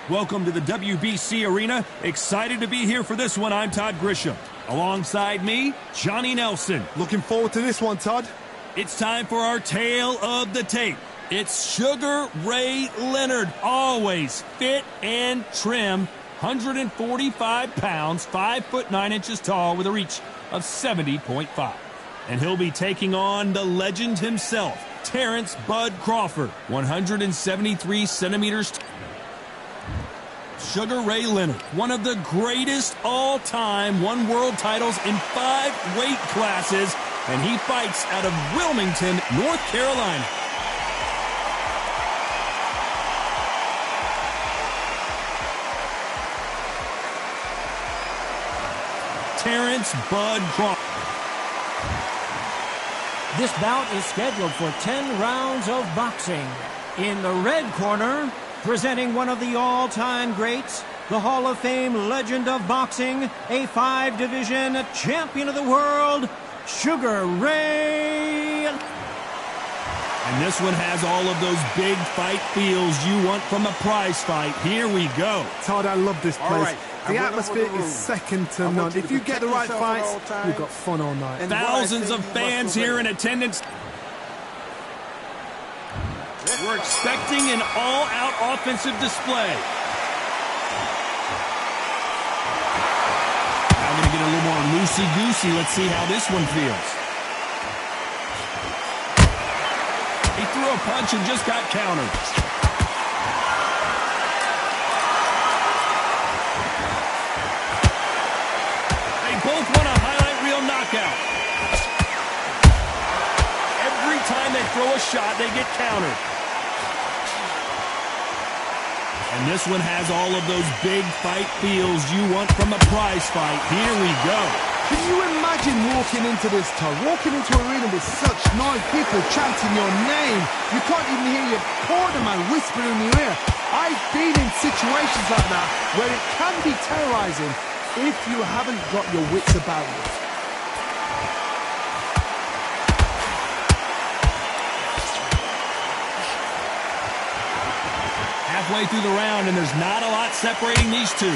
Welcome to the WBC Arena. Excited to be here for this one. I'm Todd Grisham. Alongside me, Johnny Nelson. Looking forward to this one, Todd. It's time for our tale of the tape. It's Sugar Ray Leonard, always fit and trim, 145 pounds, 5'9" tall, with a reach of 70.5. And he'll be taking on the legend himself, Terrence Bud Crawford, 173 centimeters. Sugar Ray Leonard, one of the greatest all-time, won world titles in 5 weight classes, and he fights out of Wilmington, North Carolina. Terrence Bud Crawford. This bout is scheduled for 10 rounds of boxing. In the red corner, presenting one of the all-time greats, the Hall of Fame legend of boxing, a 5-division champion of the world, Sugar Ray. And this one has all of those big fight feels you want from a prize fight. Here we go. Todd, I love this place. Right. The atmosphere is second to none. If you get the right fights, you've got fun all night. Thousands of fans here in attendance. We're expecting an all-out offensive display. I'm going to get a little more loosey-goosey. Let's see how this one feels. He threw a punch and just got countered. They both want a highlight reel knockout. Every time they throw a shot, they get countered. And this one has all of those big fight feels you want from a prize fight. Here we go. Can you imagine walking into this, Todd? Walking into an arena with such noise, people chanting your name. You can't even hear your corner man whispering in your ear. I've been in situations like that where it can be terrorizing if you haven't got your wits about you. Halfway through the round, and there's not a lot separating these two.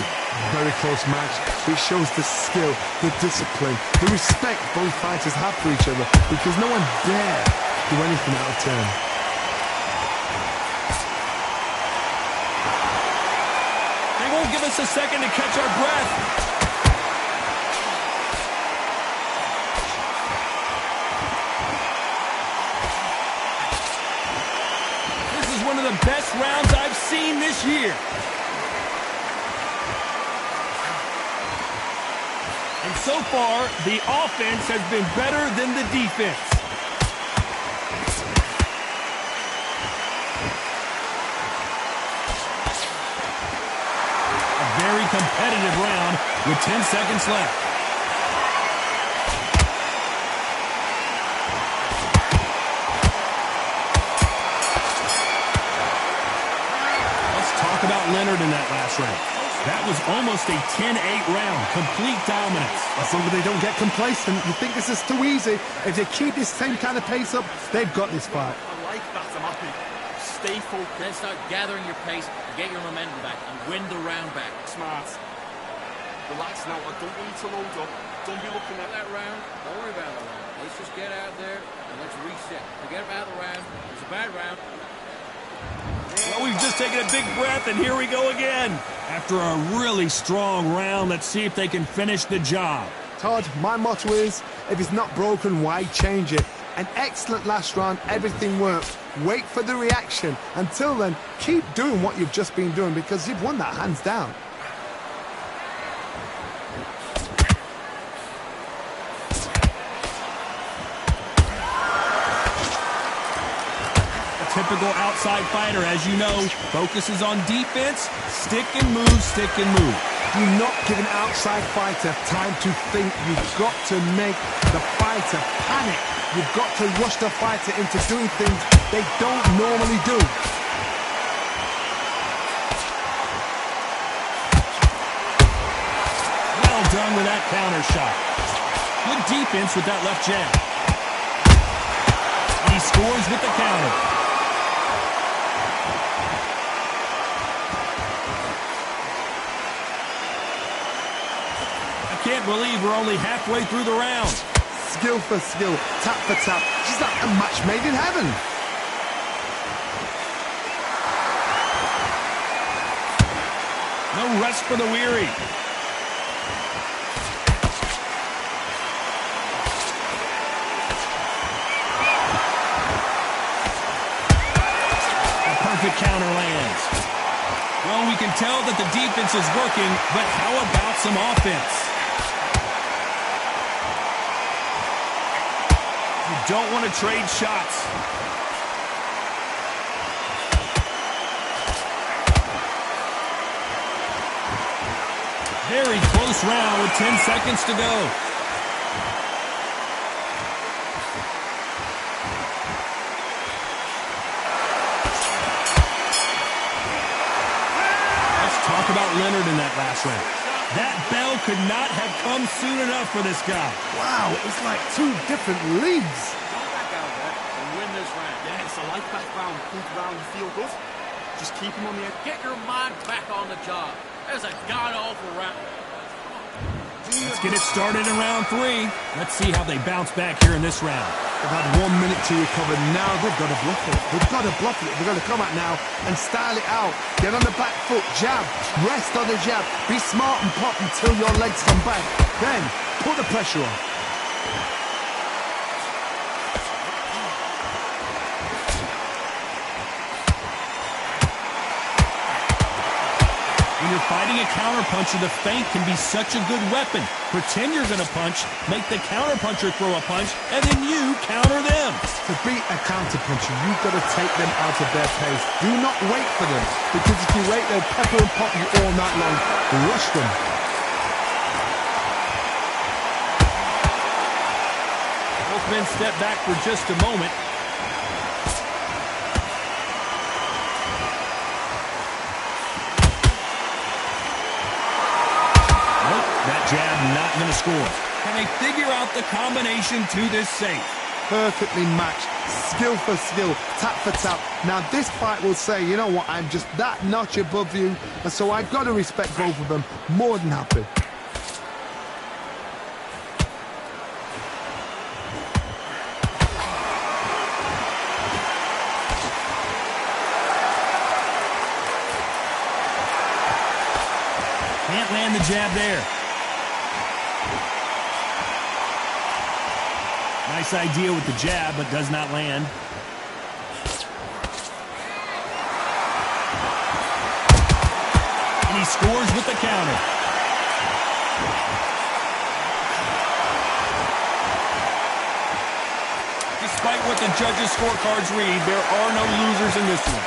Very close match. It shows the skill, the discipline, the respect both fighters have for each other, because no one dare do anything out of turn. They won't give us a second to catch our breath. One of the best rounds I've seen this year. And so far, the offense has been better than the defense. A very competitive round with 10 seconds left. About Leonard in that last round. That was almost a 10-8 round. Complete dominance. As long as they don't get complacent, you think this is too easy. If they keep this same kind of pace up, they've got this fight. I like that, I'm happy. Stay focused. Then start gathering your pace, get your momentum back, and win the round back. Smart. Relax now. I don't want you to load up. Don't be looking at that round. Don't worry about the round. Let's just get out there and let's reset. Forget about the round. It's a bad round. Well, we've just taken a big breath, and here we go again. After a really strong round, let's see if they can finish the job. Todd, my motto is, if it's not broken, why change it? An excellent last round, everything worked. Wait for the reaction. Until then, keep doing what you've just been doing, because you've won that hands down. Typical outside fighter, as you know, focuses on defense, stick and move, stick and move. Do not give an outside fighter time to think. You've got to make the fighter panic. You've got to rush the fighter into doing things they don't normally do. Well done with that counter shot. Good defense with that left jab. And he scores with the counter. can't believe we're only halfway through the round. Skill for skill, tap for tap. She's like a match made in heaven. No rest for the weary. A perfect counter lands. Well, we can tell that the defense is working, but how about some offense? You don't want to trade shots. Very close round with 10 seconds to go. Let's talk about Leonard in that last round. That bell could not have come soon enough for this guy. Wow, it's like two different leagues. Don't back out of that and win this round. Yeah, it's a life back round. Think round, you feel good. Just keep him on the edge. Get your mind back on the job. There's a god-awful round. Let's get it started in round 3. Let's see how they bounce back here in this round. They've had 1 minute to recover. Now they've got to bluff it. They've got to bluff it. They've got to come out now and style it out. Get on the back foot, jab, rest on the jab. Be smart and pop until your legs come back. Then put the pressure on. When you're fighting a counterpuncher, the feint can be such a good weapon. Pretend you're going to punch, make the counterpuncher throw a punch, and then you counter them. To beat a counterpuncher, you've got to take them out of their pace. Do not wait for them, because if you wait, they'll pepper and pop you all night long. Rush them. Both men step back for just a moment. Jab not going to score. Can they figure out the combination to this safe? Perfectly matched, skill for skill, tap for tap. Now this fight will say, you know what, I'm just that notch above you, and so I've got to respect both of them. More than happy. Can't land the jab there. Nice idea with the jab, but does not land. And he scores with the counter. Despite what the judges' scorecards read, there are no losers in this one.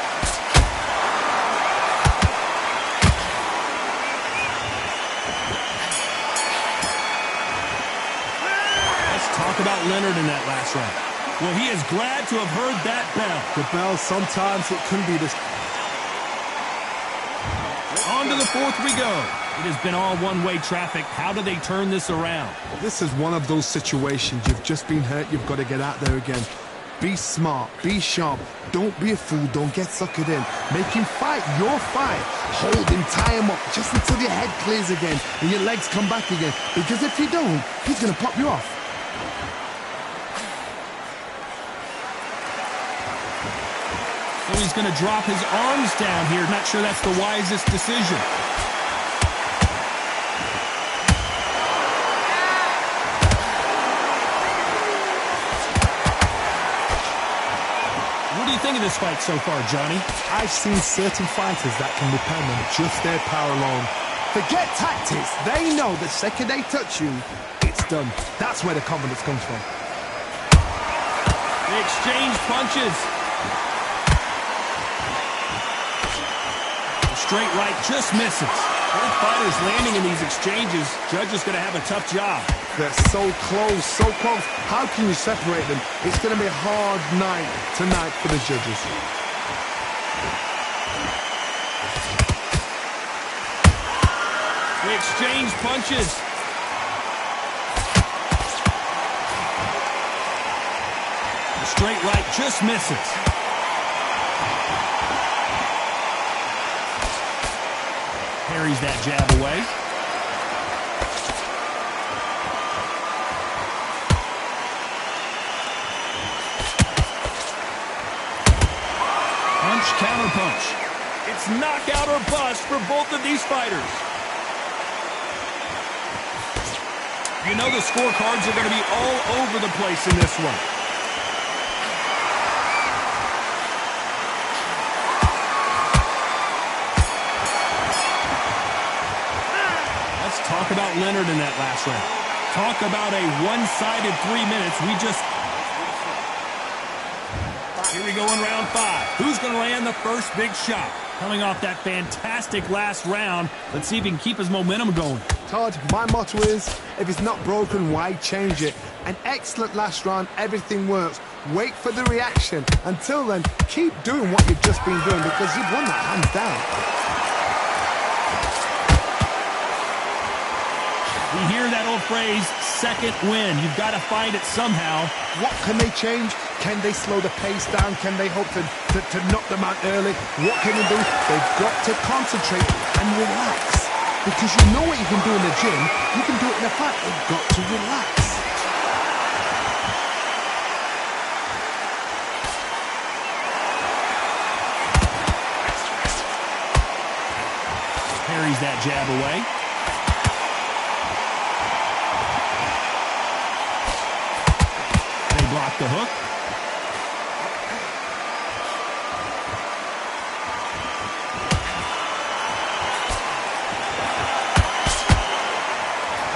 Talk about Leonard in that last round. Well, he is glad to have heard that bell. The bell, sometimes it can be this. On to the 4th we go. It has been all one-way traffic. How do they turn this around? This is one of those situations. You've just been hurt. You've got to get out there again. Be smart. Be sharp. Don't be a fool. Don't get suckered in. Make him fight your fight. Hold him, tie him up, just until your head clears again and your legs come back again. Because if you don't, he's going to pop you off. So he's going to drop his arms down here. Not sure that's the wisest decision. What do you think of this fight so far, Johnny? I've seen certain fighters that can depend on just their power alone. Forget tactics. They know the second they touch you, it's done. That's where the confidence comes from. They exchange punches. Straight right just misses. Both fighters landing in these exchanges. Judge is going to have a tough job. They're so close, so close. How can you separate them? It's going to be a hard night tonight for the judges. They exchange punches. The straight right just misses. Parries that jab away. counterpunch. It's knockout or bust for both of these fighters. You know the scorecards are going to be all over the place in this one. Let's talk about Leonard in that last round. Talk about a one-sided 3 minutes. Here we go in round 5. Who's going to land the first big shot? Coming off that fantastic last round, let's see if he can keep his momentum going. Todd, my motto is, if it's not broken, why change it? An excellent last round, everything works. Wait for the reaction. Until then, keep doing what you've just been doing because you've won that hands down. We hear that old phrase, second win. You've got to find it somehow. What can they change? Can they slow the pace down? Can they hope to knock them out early? What can they do? They've got to concentrate and relax. Because you know what you can do in the gym. You can do it in a fight. They've got to relax. Parries that jab away. Block the hook.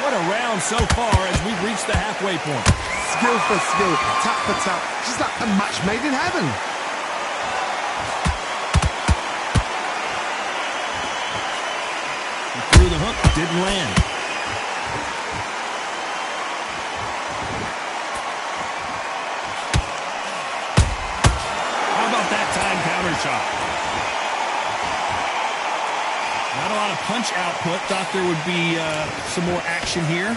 What a round so far as we've reached the halfway point. Skill for skill, tap for tap, just like a match made in heaven. He threw the hook, didn't land. Shot. Not a lot of punch output. Thought there would be some more action here.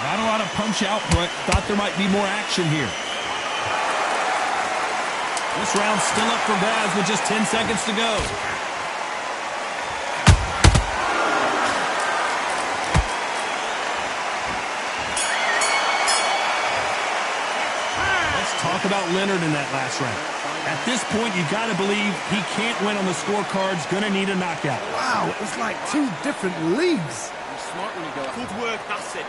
Not a lot of punch output. Thought there might be more action here. This round's still up for grabs with just 10 seconds to go. Talk about Leonard in that last round. At this point, you got to believe he can't win on the scorecards. Going to need a knockout. Wow, it's like two different leagues. You're smart when you go. Good work, that's it.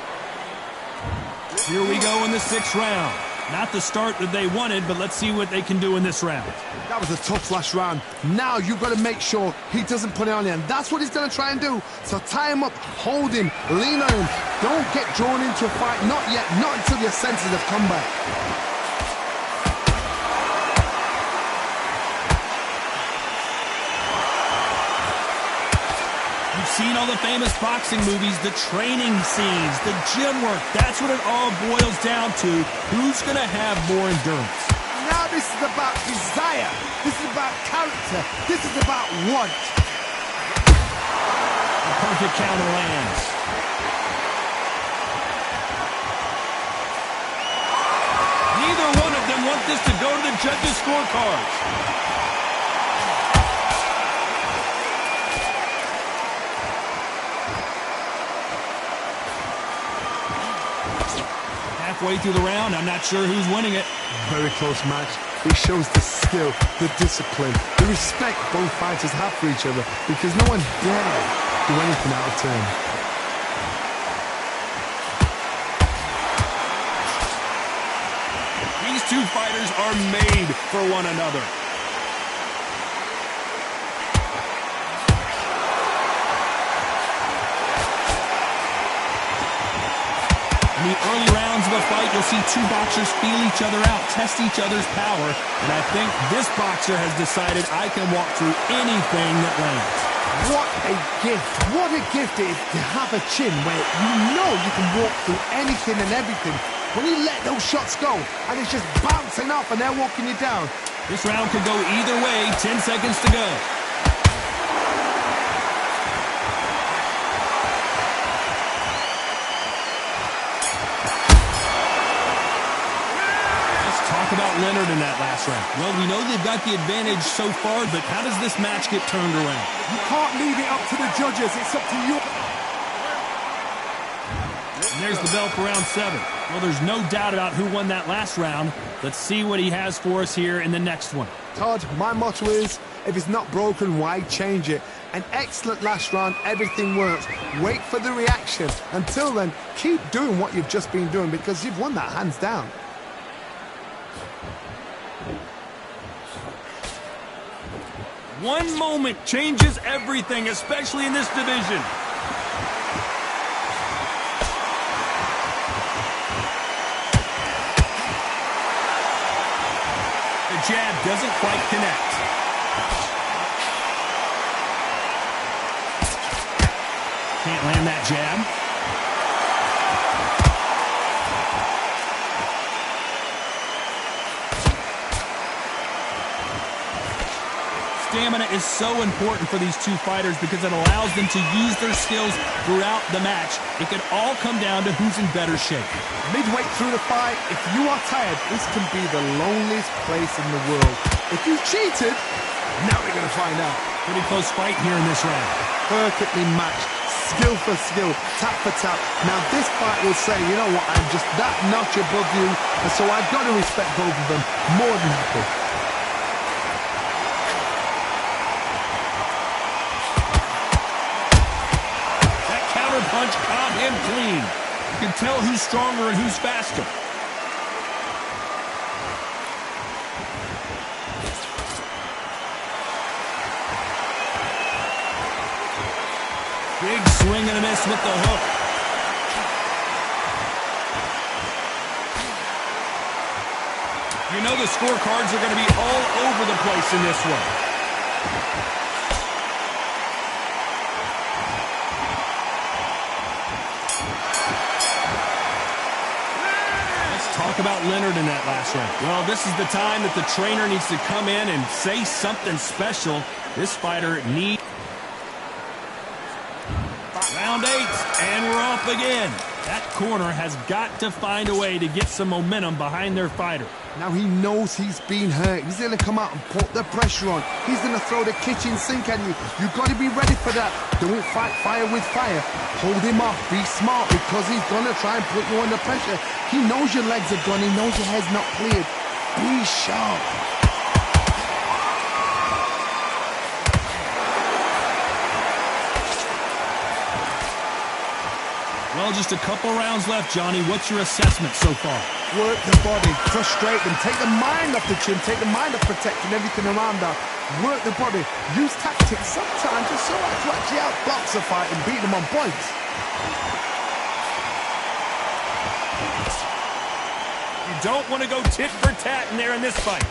Here we go in the 6th round. Not the start that they wanted, but let's see what they can do in this round. That was a tough last round. Now you've got to make sure he doesn't put it on you, and that's what he's going to try and do. So tie him up, hold him, lean on him. Don't get drawn into a fight. Not yet. Not until your senses have come back. Seen all the famous boxing movies, the training scenes, the gym work. That's what it all boils down to. Who's going to have more endurance? Now this is about desire. This is about character. This is about want. A perfect counter lands. Neither one of them want this to go to the judges' scorecards. Halfway through the round, I'm not sure who's winning it. Very close match. It shows the skill, the discipline, the respect both fighters have for each other because no one dare do anything out of turn. These two fighters are made for one another. In the early rounds of a fight, you'll see two boxers feel each other out, test each other's power, and I think this boxer has decided I can walk through anything that lands. What a gift. What a gift it is to have a chin where you know you can walk through anything and everything. When you let those shots go, and it's just bouncing off and they're walking you down. This round could go either way, 10 seconds to go. About Leonard in that last round. Well, we know they've got the advantage so far, but how does this match get turned around? You can't leave it up to the judges. It's up to you. And there's the bell for round 7. Well, there's no doubt about who won that last round. Let's see what he has for us here in the next one. Todd, my motto is, if it's not broken, why change it? An excellent last round, everything works. Wait for the reaction. Until then, keep doing what you've just been doing because you've won that hands down. One moment changes everything, especially in this division. The jab doesn't quite connect. Can't land that jab. Stamina is so important for these two fighters because it allows them to use their skills throughout the match. It could all come down to who's in better shape. Midway through the fight, if you are tired, this can be the loneliest place in the world. If you cheated, now we're going to find out. Pretty close fight here in this round. Perfectly matched, skill for skill, tap for tap. Now this fight will say, you know what, I'm just that notch above you, and so I've got to respect both of them more than happy. Punch caught him clean. You can tell who's stronger and who's faster. Big swing and a miss with the hook. You know the scorecards are going to be all over the place in this one. Talk about Leonard in that last round. Well, this is the time that the trainer needs to come in and say something special. This fighter needs... Round 8, and we're off again. That corner has got to find a way to get some momentum behind their fighter. Now he knows he's been hurt. He's going to come out and put the pressure on. He's going to throw the kitchen sink at you. You've got to be ready for that. Don't fight fire with fire. Hold him off. Be smart because he's going to try and put you under pressure. He knows your legs are gone. He knows your head's not cleared. Be sharp. Well, just a couple rounds left, Johnny. What's your assessment so far? Work the body, frustrate them, take the mind off the chin, take the mind off protecting everything around that. Work the body, use tactics sometimes just so as to actually outbox a fight and beat them on points. You don't want to go tit for tat in there in this fight.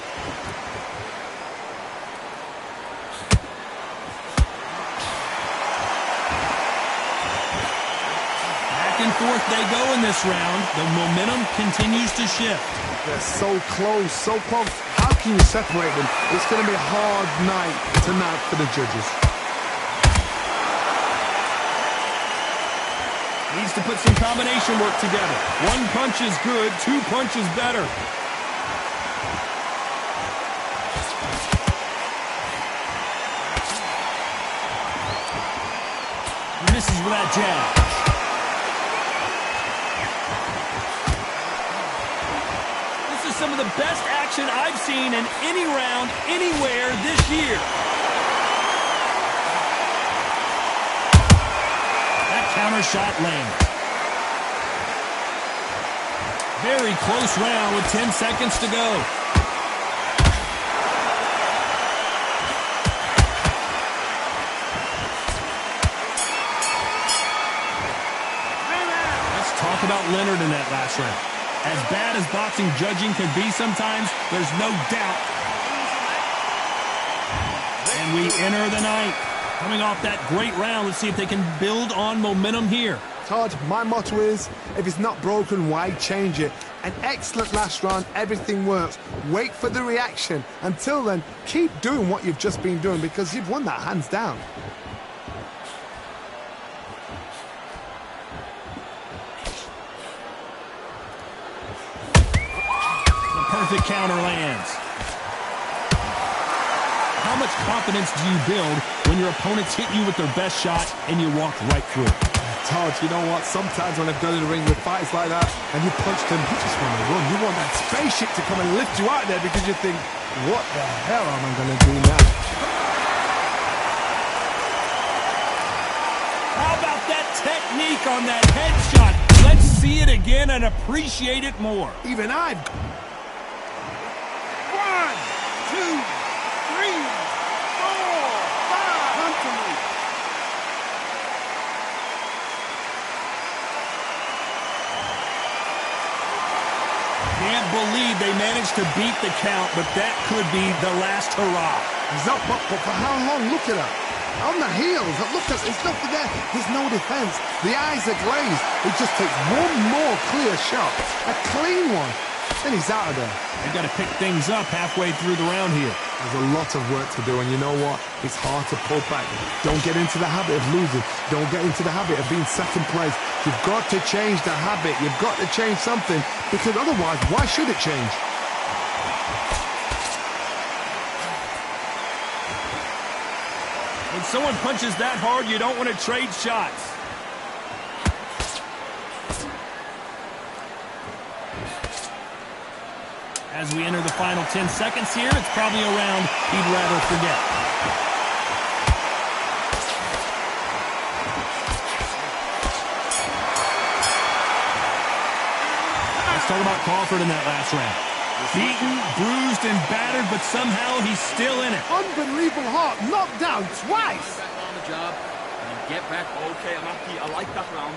And forth they go in this round. The momentum continues to shift. They're so close, so close. How can you separate them? It's going to be a hard night tonight for the judges. Needs to put some combination work together. One punch is good, two punches better. He misses with that jab. Some of the best action I've seen in any round, anywhere this year. That counter shot lands. Very close round with 10 seconds to go. Let's talk about Leonard in that last round. As bad as boxing judging can be sometimes, there's no doubt. And we enter the ninth. Coming off that great round, let's see if they can build on momentum here. Todd, my motto is, if it's not broken, why change it? An excellent last round, everything works. Wait for the reaction. Until then, keep doing what you've just been doing because you've won that hands down. Perfect counter lands. How much confidence do you build when your opponents hit you with their best shot and you walk right through it? Todd, you know what? Sometimes when I've done in the ring with fights like that, and you punch them, you just want to run. You want that spaceship to come and lift you out there because you think, what the hell am I going to do now? How about that technique on that headshot? Let's see it again and appreciate it more. Even I've... 1, 2, 3, 4, 5. Come to me. Can't believe they managed to beat the count, but that could be the last hurrah. He's up, but for how long? Look at that. On the heels, look at there's nothing there. There's no defense. The eyes are glazed. It just takes one more clear shot, a clean one, then he's out of there. They've got to pick things up halfway through the round here. There's a lot of work to do, and you know what? It's hard to pull back. Don't get into the habit of losing. Don't get into the habit of being second place. You've got to change the habit. You've got to change something, because otherwise, why should it change? When someone punches that hard, you don't want to trade shots. As we enter the final 10 seconds here, it's probably a round he'd rather forget. Let's talk about Crawford in that last round. Beaten, bruised, and battered, but somehow he's still in it. Unbelievable heart, knocked down twice. Back on the job and get back. Okay, I'm happy. I like that round.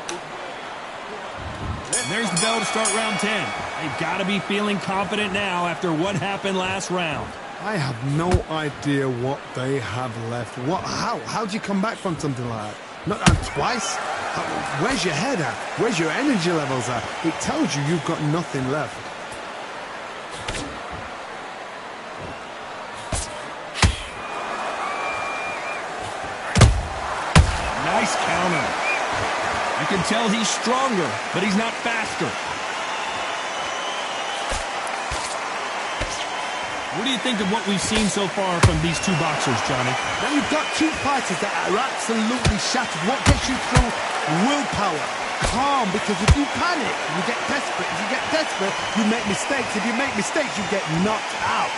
And there's the bell to start round 10. They've got to be feeling confident now after what happened last round. I have no idea what they have left. How do you come back from something like that? Knocked down twice? Where's your head at? Where's your energy levels at? It tells you you've got nothing left. Nice counter. You can tell he's stronger, but he's not faster. What do you think of what we've seen so far from these two boxers, Johnny? Now you've got two fighters that are absolutely shattered. What gets you through? Willpower. Calm, because if you panic, you get desperate. If you get desperate, you make mistakes. If you make mistakes, you get knocked out.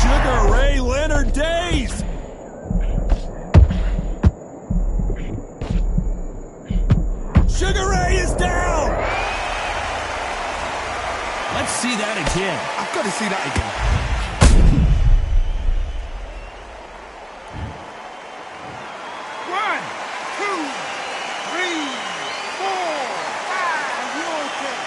Sugar Ray Leonard days! Sugar Ray is down! Let's see that again. I've got to see that again. One, two, three, four, five. You're okay.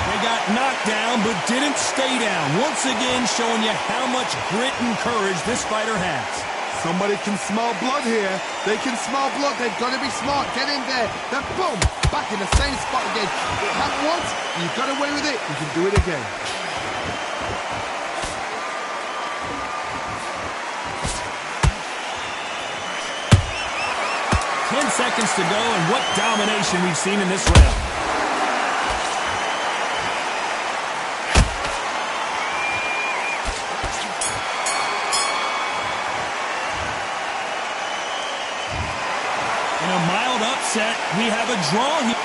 They got knocked down, but didn't stay down. Once again, showing you how much grit and courage this fighter has. Somebody can smell blood here. They can smell blood. They've got to be smart. Get in there. Then boom, back in the same spot again. It happened once. You got away with it. You can do it again. Seconds to go, and what domination we've seen in this round. In a mild upset, we have a draw here.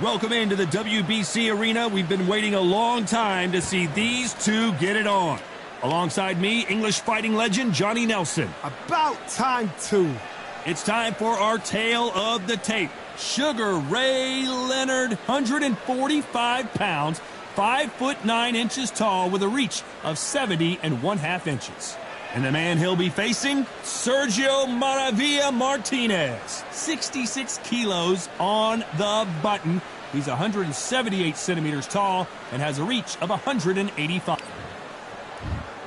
Welcome into the WBC arena. We've been waiting a long time to see these two get it on. Alongside me, English fighting legend Johnny Nelson. About time, too. It's time for our tale of the tape. Sugar Ray Leonard, 145 pounds, 5'9" tall with a reach of 70 1/2 inches. And the man he'll be facing, Sergio Maravilla Martinez, 66 kilos on the button. He's 178 centimeters tall and has a reach of 185.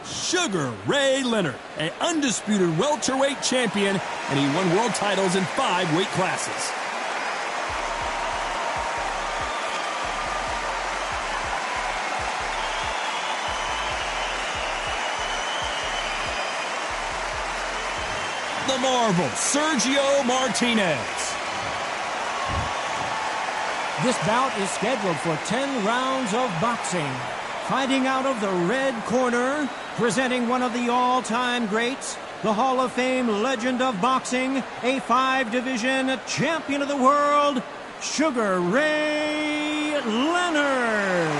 Sugar Ray Leonard, an undisputed welterweight champion, and he won world titles in 5 weight classes. The Marvel, Sergio Martinez. This bout is scheduled for 10 rounds of boxing. Fighting out of the red corner, presenting one of the all-time greats, the Hall of Fame legend of boxing, a 5-division champion of the world, Sugar Ray Leonard.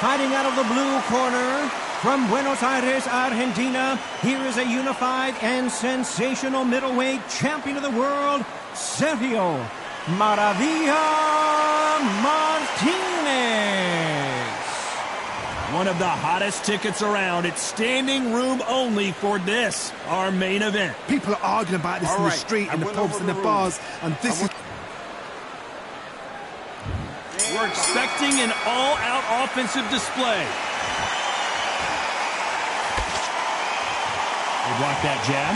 Fighting out of the blue corner, from Buenos Aires, Argentina, here is a unified and sensational middleweight champion of the world, Sergio Maravilla Martinez. One of the hottest tickets around. It's standing room only for this, our main event. People are arguing about this in the street, in the pubs, in the bars, and this is... We're expecting an all-out offensive display. They block that jab.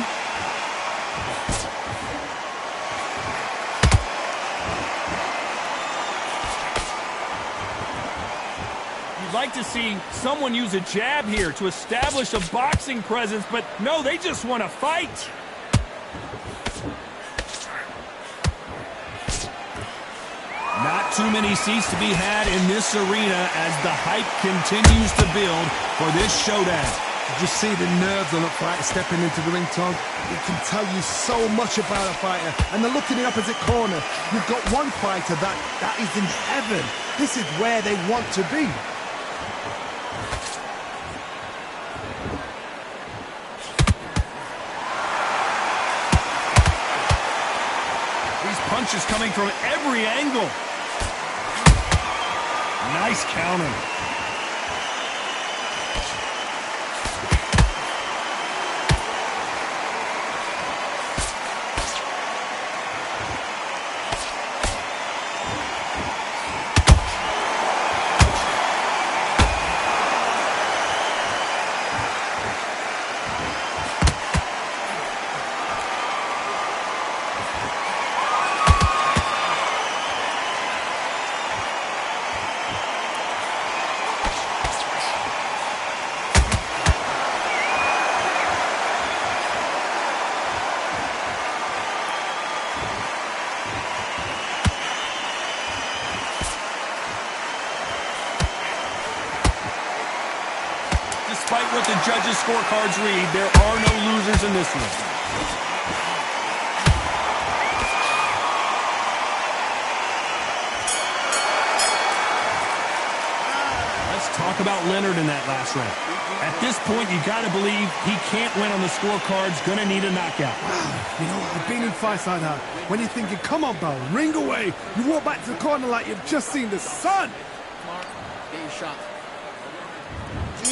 You'd like to see someone use a jab here to establish a boxing presence, but no, they just want to fight. Not too many seats to be had in this arena as the hype continues to build for this showdown. Did you see the nerves on a fighter stepping into the ring, Tom? It can tell you so much about a fighter. And then look in the opposite corner. You've got one fighter that is in heaven. This is where they want to be. These punches coming from every angle. Nice counter. Despite what the judges' scorecards read, there are no losers in this one. Let's talk about Leonard in that last round. At this point, you got to believe he can't win on the scorecards, gonna need a knockout. Wow, you know, I've been in fights like that. When you're thinking, come on, pal, ring away. You walk back to the corner like you've just seen the sun. Mark, get your shot.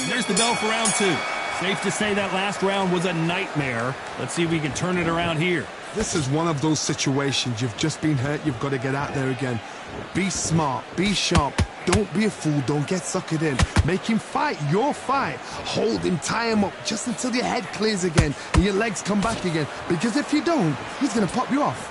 Here's the bell for round 2. Safe to say that last round was a nightmare. Let's see if we can turn it around here. This is one of those situations. You've just been hurt. You've got to get out there again. Be smart. Be sharp. Don't be a fool. Don't get suckered in. Make him fight your fight. Hold him. Tie him up just until your head clears again and your legs come back again. Because if you don't, he's going to pop you off.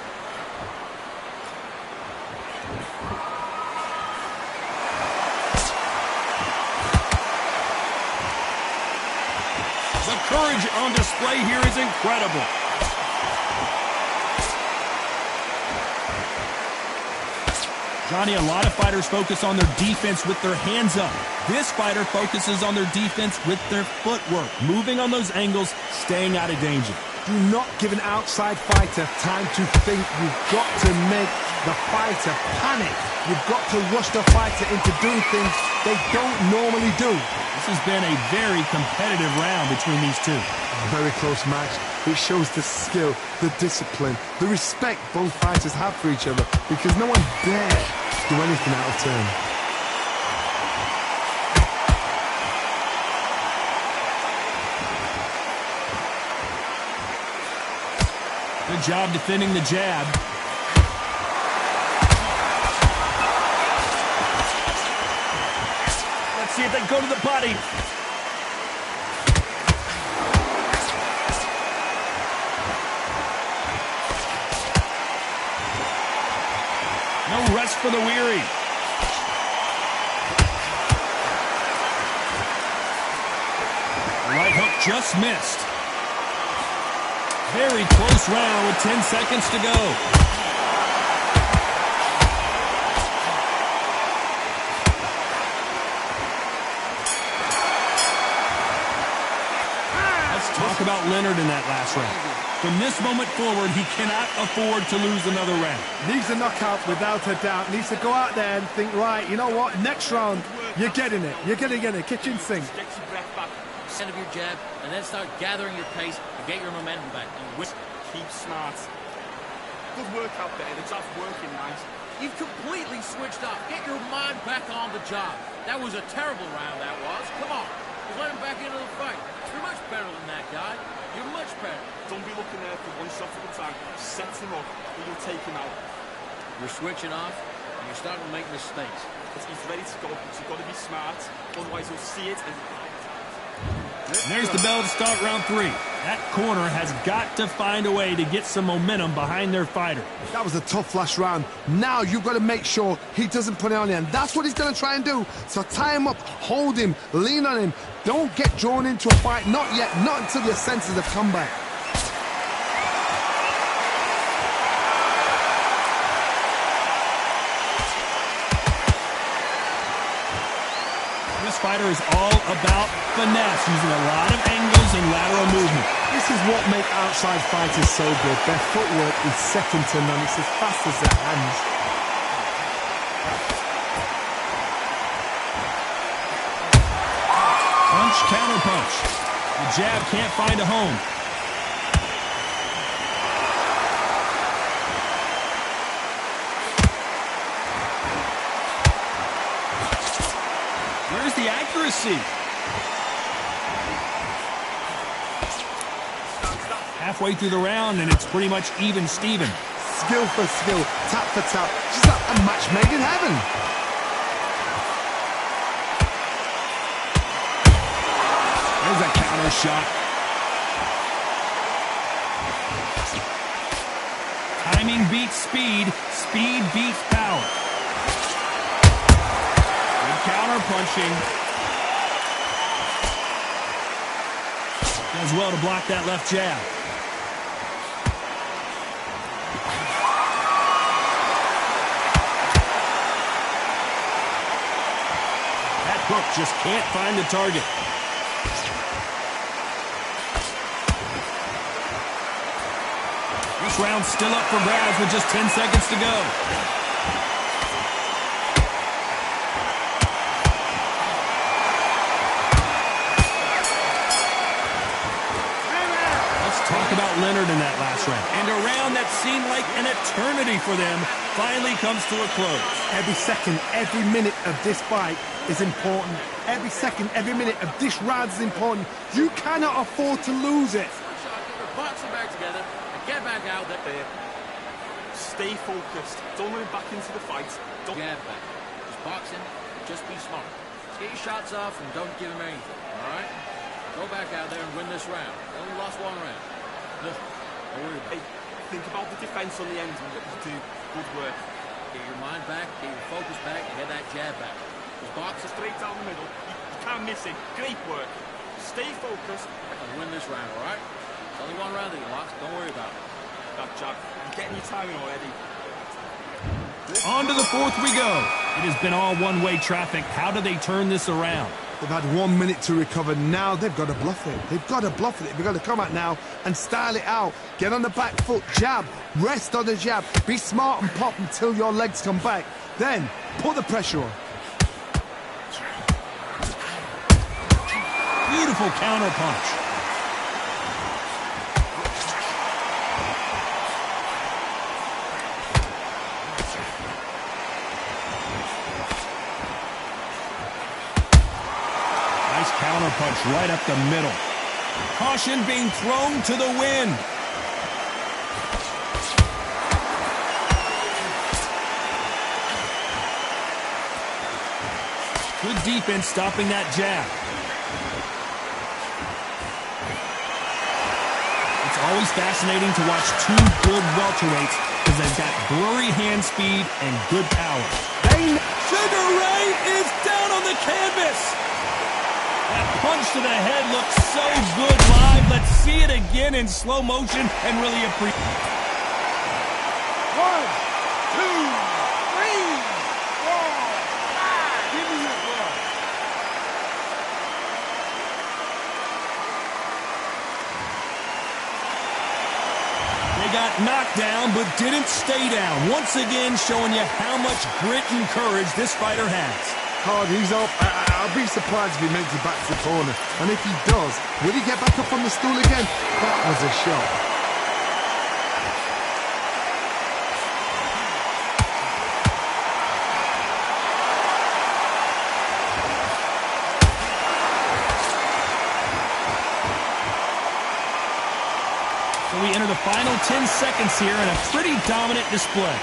The courage on display here is incredible. Johnny, a lot of fighters focus on their defense with their hands up. This fighter focuses on their defense with their footwork, moving on those angles, staying out of danger. Do not give an outside fighter time to think. You've got to make the fighter panic. You've got to rush the fighter into doing things they don't normally do. This has been a very competitive round between these two. A very close match. It shows the skill, the discipline, the respect both fighters have for each other, because no one dare do anything out of turn. Good job defending the jab. Let's see if they go to the body. No rest for the weary. The right hook just missed. Very close round with 10 seconds to go. Let's talk about Leonard in that last round. From this moment forward, he cannot afford to lose another round. Needs a knockout without a doubt. Needs to go out there and think, right, you know what, next round, you're getting it. You're going to get it. Kitchen sink. Get your breath back. Center of your jab, and then start gathering your pace and get your momentum back. Keep smart. Good work out there. The job's working nice. You've completely switched off. Get your mind back on the job. That was a terrible round, that was. Come on. Just let him back into the fight. You're much better than that guy. You're much better. Don't be looking there for one shot at a time. Set him up, or you'll take him out. You're switching off, and you're starting to make mistakes. He's ready to go, but you've got to be smart. Otherwise, you'll see it. And there's the bell to start round 3. That corner has got to find a way to get some momentum behind their fighter. That was a tough last round. Now you've got to make sure he doesn't put it on you, and that's what he's going to try and do. So tie him up, hold him, lean on him. Don't get drawn into a fight. Not yet. Not until your senses have come back. This fighter is all about finesse, using a lot of angles and lateral movement. This is what makes outside fighters so good. Their footwork is second to none. It's as fast as their hands. Punch, counter punch. The jab can't find a home. Where's the accuracy? Halfway through the round, and it's pretty much even Steven. Skill for skill, tap for tap. Just like a match made in heaven. There's a counter shot. Timing beats speed. Speed beats power. Good counter punching. Does well to block that left jab. That hook just can't find the target. This round's still up for grabs with just 10 seconds to go. Let's talk about Leonard in that last round. And a round that seemed like an eternity for them finally comes to a close. Every second, every minute of this fight is important. Every second, every minute of this round is important. You cannot afford to lose it. Box them back together and get back out there. Stay focused. Don't let him back into the fight. Don't Jab back. Just boxing. Just be smart. Get your shots off and don't give him anything. All right? Go back out there and win this round. Only lost one round. Listen, don't worry about it. think about the defense on the end and what you do. Good work. Get your mind back. Get your focus back. And get that jab back. Just box straight down the middle. You can't miss it. Great work. Stay focused. And win this round, all right? It's only one round that you lost. Don't worry about it. That jab. You're getting your timing already. On to the fourth we go. It has been all one-way traffic. How do they turn this around? They've had 1 minute to recover. Now they've got to bluff it. They've got to bluff it. They've got to come out now and style it out. Get on the back foot, jab, rest on the jab. Be smart and pop until your legs come back. Then put the pressure on. Beautiful counter punch. Nice counter punch right up the middle. Caution being thrown to the wind. Good defense stopping that jab. It's always fascinating to watch two good welterweights because they've got blurry hand speed and good power. Sugar Ray is down on the canvas. That punch to the head looks so good live. Let's see it again in slow motion and really appreciate it. 1, 2, 3, 4, 5. Give me your blood. They got knocked down but didn't stay down. Once again showing you how much grit and courage this fighter has. Hard, he's up. I'll be surprised if he makes it back to the corner. And if he does, will he get back up on the stool again? That was a shot. So we enter the final 10 seconds here in a pretty dominant display.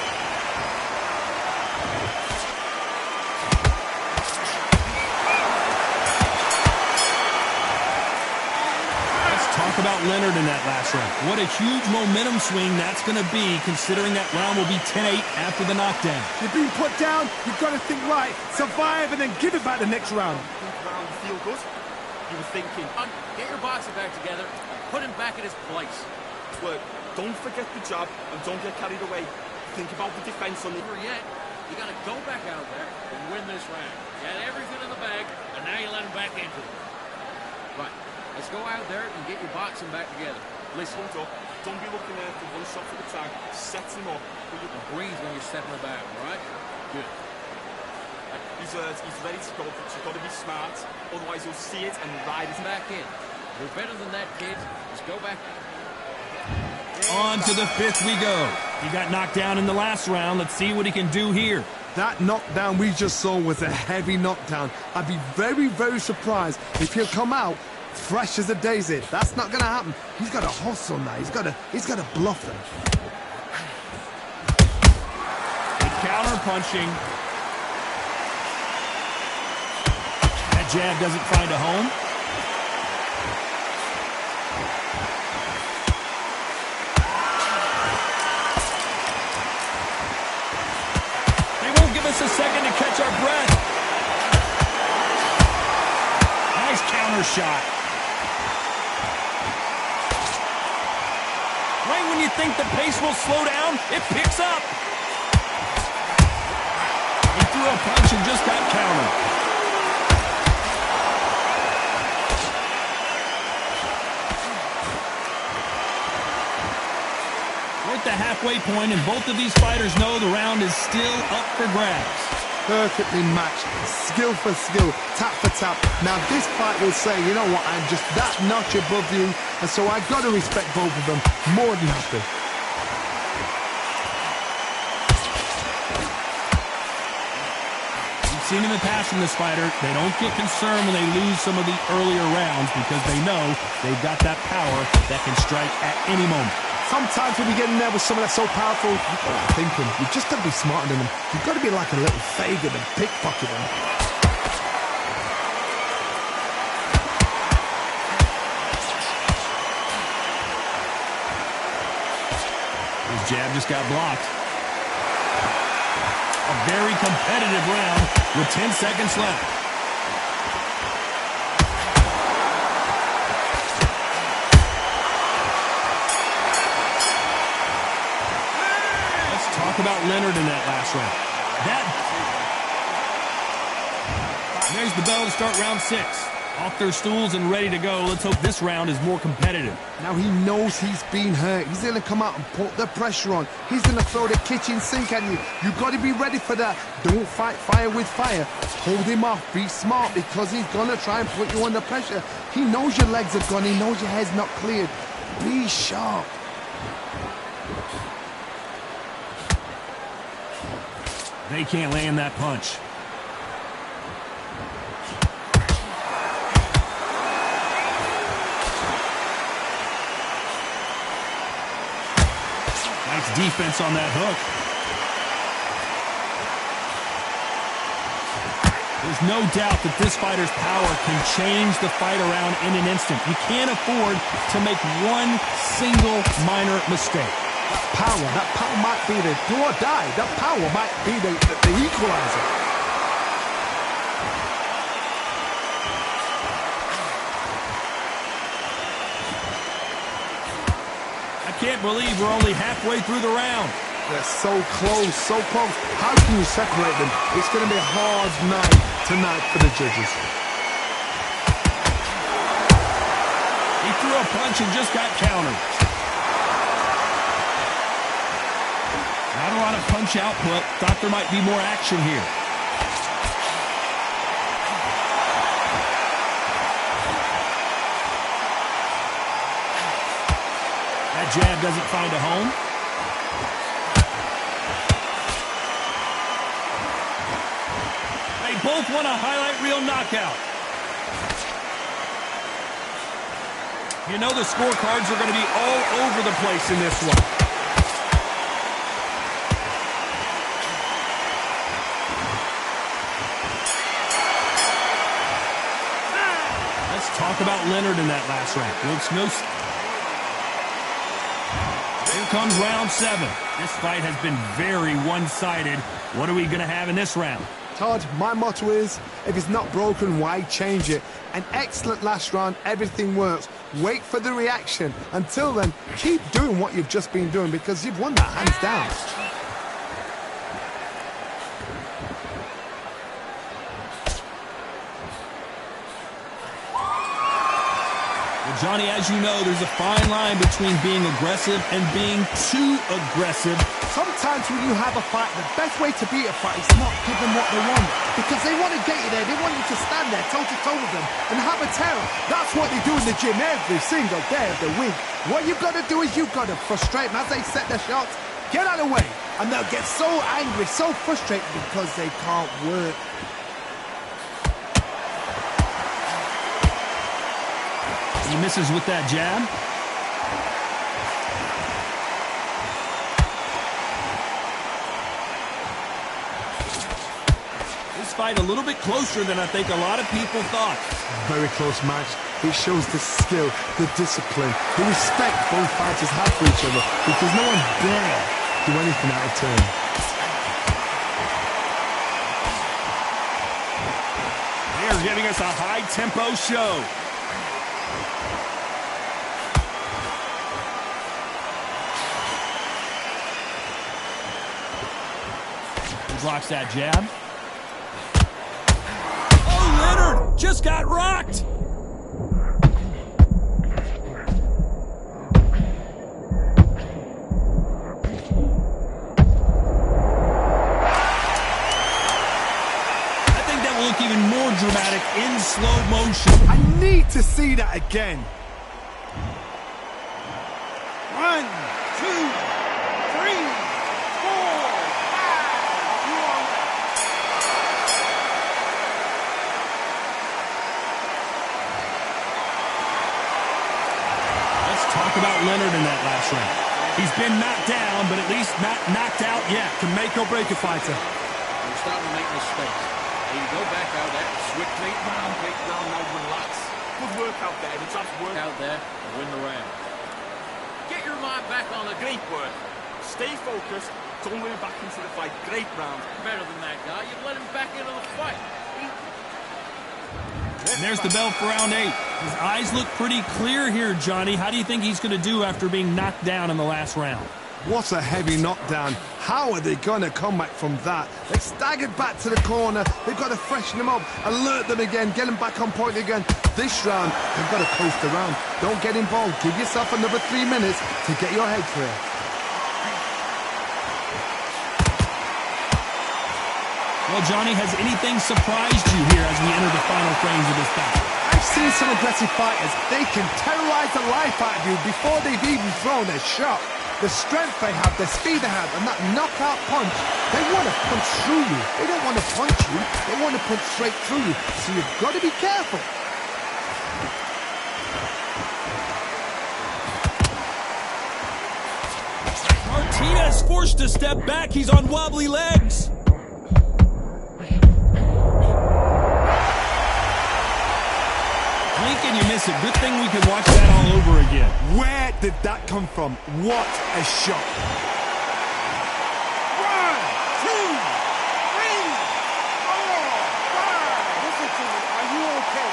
Talk about Leonard in that last round. What a huge momentum swing that's going to be, considering that round will be 10-8 after the knockdown. You've been put down, you've got to think right, survive, and then give it back the next round. Round feel good. You were thinking, Get your boxing back together and put him back in his place. well, don't forget the jab and don't get carried away. Think about the defense on the... Never yet. You got to go back out there and win this round. You had everything in the bag, and now you let him back into it. Right. Let's go out there and get your boxing back together. Listen up. Don't be looking there for one shot for the tag. Set him up. The breeze when you're stepping about, all right? Good. He's ready to go, but you've got to be smart. Otherwise, you'll see it and ride it Back in. You're better than that, kid. Just go back. On to the fifth we go. He got knocked down in the last round. Let's see what he can do here. That knockdown we just saw was a heavy knockdown. I'd be very, very surprised if he'll come out fresh as a daisy. That's not going to happen. He's got to hustle now. He's got to bluff them. Good counter punching. That jab doesn't find a home. They won't give us a second to catch our breath. Nice counter shot. Right when you think the pace will slow down, it picks up. He threw a punch and just got countered. We're at the halfway point, and both of these fighters know the round is still up for grabs. Perfectly matched, skill for skill, tap for tap. Now this fight will say, you know what, I'm just that notch above you, and so I've got to respect both of them more than happy. We've seen in the past from this fighter, they don't get concerned when they lose some of the earlier rounds because they know they've got that power that can strike at any moment. Sometimes when you get in there with someone that's so powerful, you've got to think him. You've just got to be smarter than them. You've got to be like a little faggot and pickpocket him. His jab just got blocked. A very competitive round with 10 seconds left. Talk about Leonard in that last round. And there's the bell to start round 6. Off their stools and ready to go. Let's hope this round is more competitive. Now he knows he's been hurt. He's going to come out and put the pressure on. He's going to throw the kitchen sink at you. You've got to be ready for that. Don't fight fire with fire. Hold him off. Be smart because he's going to try and put you under pressure. He knows your legs are gone. He knows your head's not cleared. Be sharp. They can't land that punch. Nice defense on that hook. There's no doubt that this fighter's power can change the fight around in an instant. You can't afford to make one single minor mistake. That power might be the do or die. That power might be the equalizer. I can't believe we're only halfway through the round. They're so close, so close. How can you separate them? It's going to be a hard night tonight for the judges. He threw a punch and just got countered. Not a lot of punch output. Thought there might be more action here. That jab doesn't find a home. They both want a highlight reel knockout. You know the scorecards are going to be all over the place in this one. Let's talk about Leonard in that last round. Here comes round 7. This fight has been very one-sided. What are we going to have in this round? Todd, my motto is, if it's not broken, why change it? An excellent last round, everything works. Wait for the reaction. Until then, keep doing what you've just been doing because you've won that hands down. Johnny, as you know, there's a fine line between being aggressive and being too aggressive. Sometimes when you have a fight, the best way to beat a fight is not give them what they want. Because they want to get you there. They want you to stand there toe-to-toe with them and have a terror. That's what they do in the gym every single day of the week. What you've got to do is you've got to frustrate them as they set their shots. Get out of the way. And they'll get so angry, so frustrated because they can't work. He misses with that jab. This fight a little bit closer than I think a lot of people thought. Very close match. It shows the skill, the discipline, the respect both fighters have for each other because no one dare do anything out of turn. They're giving us a high-tempo show. Blocks that jab. Oh, Leonard just got rocked. I think that will look even more dramatic in slow motion. I need to see that again. 1, 2, 3, 4. Talk about Leonard in that last round. He's been knocked down, but at least not knocked out yet. Can make or break a fighter. You're starting to make mistakes. There you go, back out there. Switch Great round, now relax. Good work out there, the job's work. out there and win the round. Get your mind back on the great work. Stay focused, don't worry back into the fight. Great round. Better than that guy. You've let him back into the fight. And there's the bell for round 8. His eyes look pretty clear here, Johnny. How do you think he's going to do after being knocked down in the last round? What a heavy knockdown. How are they going to come back from that? They staggered back to the corner. They've got to freshen them up, alert them again, get them back on point again. This round, they've got to coast around. Don't get involved. Give yourself another 3 minutes to get your head clear. Well, Johnny, has anything surprised you here as we enter the final frames of this battle? I've seen some aggressive fighters. They can terrorize the life out of you before they've even thrown their shot. The strength they have, the speed they have, and that knockout punch, they want to punch through you. They don't want to punch you, they want to punch straight through you. So you've got to be careful. Martinez forced to step back. He's on wobbly legs. Blink and you miss it. Good thing we can watch that all over again. Where did that come from? What a shot. 1, 2, 3, 4, 5. Listen to me. Are you okay?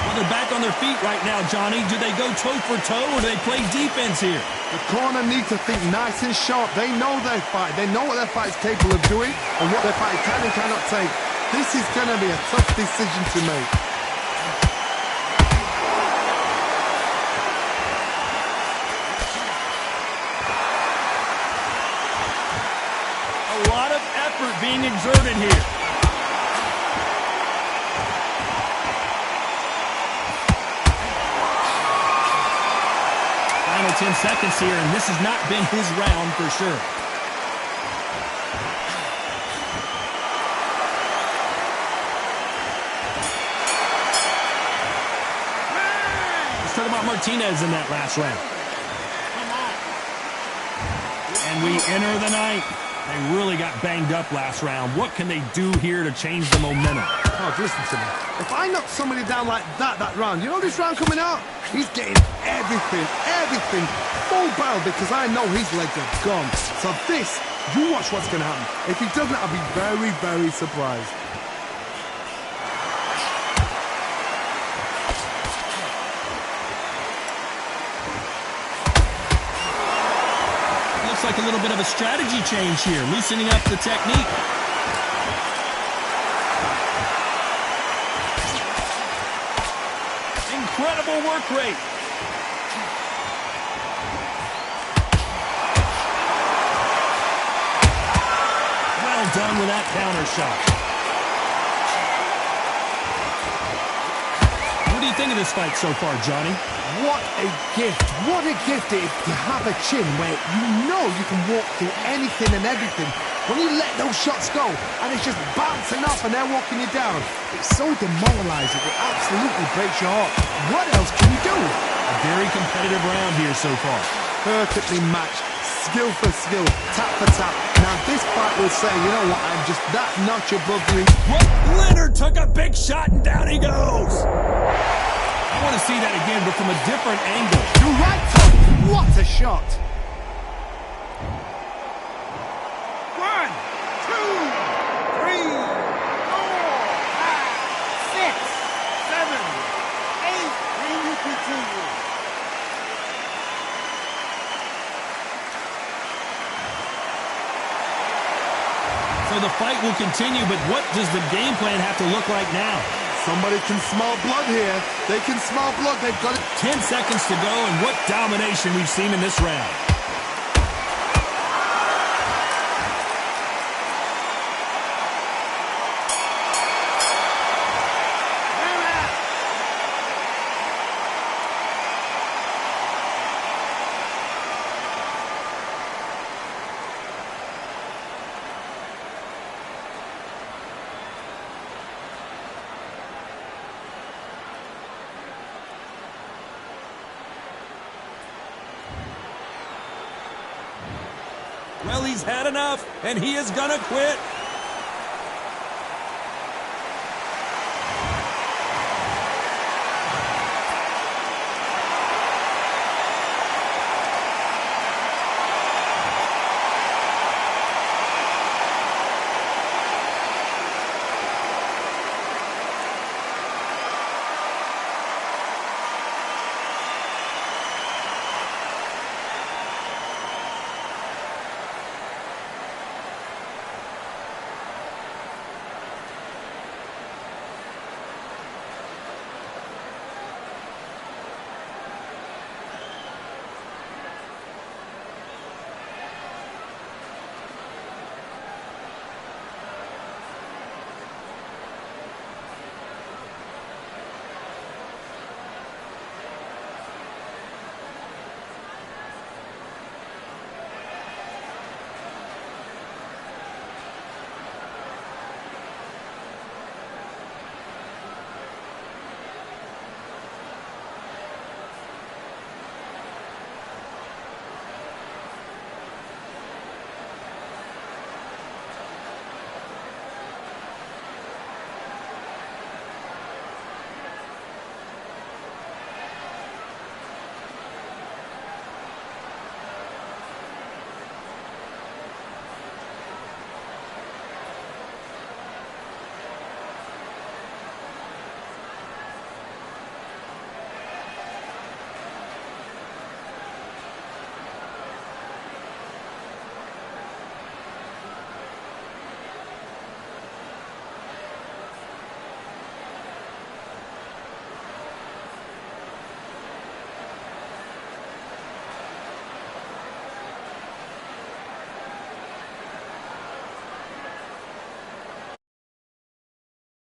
Well, they're back on their feet right now, Johnny. Do they go toe for toe or do they play defense here? The corner needs to think nice and sharp. They know their fight. They know what their fight is capable of doing and what their fight can and cannot take. This is going to be a tough decision to make. A lot of effort being exerted here. Final 10 seconds here, and this has not been his round for sure. Let's talk about Martinez in that last round. And we enter the ninth. They really got banged up last round. What can they do here to change the momentum? Oh, listen to me. If I knock somebody down like that round, you know this round coming out? He's getting everything full barrel because I know his legs are gone. So this, you watch what's going to happen. If he doesn't, I'll be very, very surprised. Looks like a little bit of a strategy change here, loosening up the technique. Incredible work rate. Well done with that counter shot. What do you think of this fight so far, Johnny? What a gift. What a gift it is to have a chin where you know you can walk through anything and everything. When you let those shots go and it's just bouncing off and they're walking you down, it's so demoralizing. It absolutely breaks your heart. What else can you do? A very competitive round here so far. Perfectly matched. Skill for skill. Tap for tap. Now this fight will say, you know what, I'm just that notch above you. What? Leonard took a big shot and down he goes. I want to see that again, but from a different angle. You're right, Tom. What a shot. 1, 2, 3, 4, 5, 6, 7, 8. And you continue. So the fight will continue, but what does the game plan have to look like now? Somebody can smell blood here. They can smell blood. They've got it. 10 seconds to go, and what domination we've seen in this round. Well, he's had enough, and he is gonna quit.